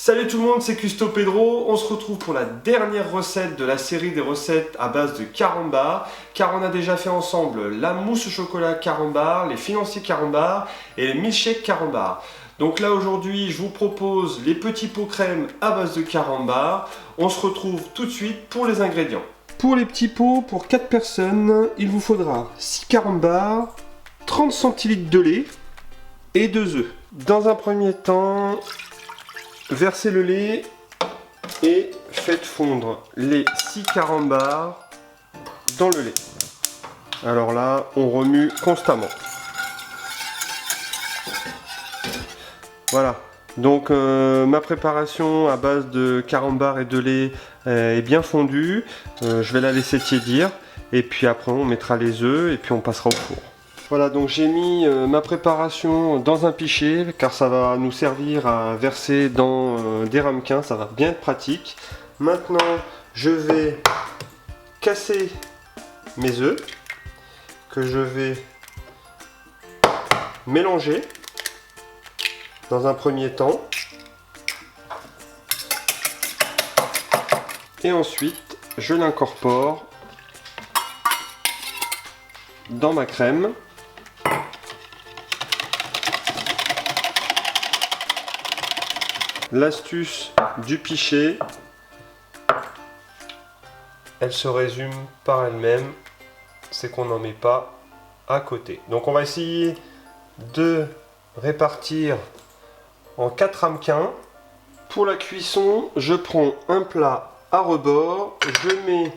Salut tout le monde, c'est Custo Pedro. On se retrouve pour la dernière recette de la série des recettes à base de carambar, car on a déjà fait ensemble la mousse au chocolat carambar, les financiers carambar et les milkshakes carambar. Donc là aujourd'hui, je vous propose les petits pots crème à base de carambar. On se retrouve tout de suite pour les ingrédients. Pour les petits pots, pour 4 personnes, il vous faudra 6 carambars, 30 centilitres de lait et 2 œufs. Dans un premier temps, versez le lait et faites fondre les 6 carambars dans le lait. Alors là, on remue constamment. Voilà. Donc ma préparation à base de carambar et de lait est bien fondue. Je vais la laisser tiédir et puis après on mettra les œufs et puis on passera au four. Voilà, donc j'ai mis ma préparation dans un pichet car ça va nous servir à verser dans des ramequins, ça va bien être pratique. Maintenant, je vais casser mes œufs que je vais mélanger dans un premier temps. Et ensuite, je l'incorpore dans ma crème. L'astuce du pichet, elle se résume par elle-même, c'est qu'on n'en met pas à côté. Donc on va essayer de répartir en 4 ramequins. Pour la cuisson, je prends un plat à rebord, je mets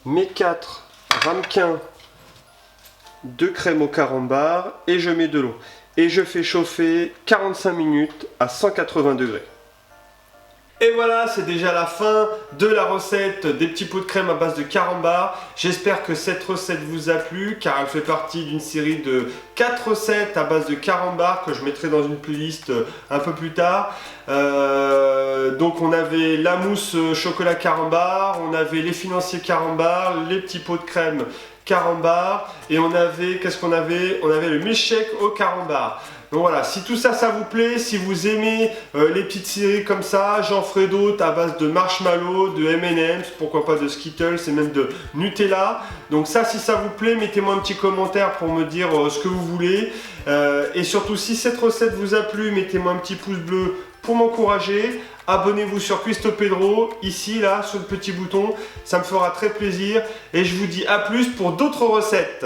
mes 4 ramequins de crème au carambar et je mets de l'eau. Et je fais chauffer 45 minutes à 180 degrés. Et voilà, c'est déjà la fin de la recette des petits pots de crème à base de carambar. J'espère que cette recette vous a plu car elle fait partie d'une série de 4 recettes à base de carambar que je mettrai dans une playlist un peu plus tard. Donc on avait la mousse chocolat carambar, on avait les financiers carambar, les petits pots de crème carambar et on avait, qu'est-ce qu'on avait? On avait le milkshake au carambar. Donc voilà, si tout ça, ça vous plaît, si vous aimez les petites séries comme ça, j'en ferai d'autres à base de marshmallow, de M&M's, pourquoi pas de Skittles et même de Nutella. Donc ça, si ça vous plaît, mettez-moi un petit commentaire pour me dire ce que vous voulez. Et surtout, si cette recette vous a plu, mettez-moi un petit pouce bleu pour m'encourager. Abonnez-vous sur Custo Pedro, ici, là, sur le petit bouton. Ça me fera très plaisir. Et je vous dis à plus pour d'autres recettes.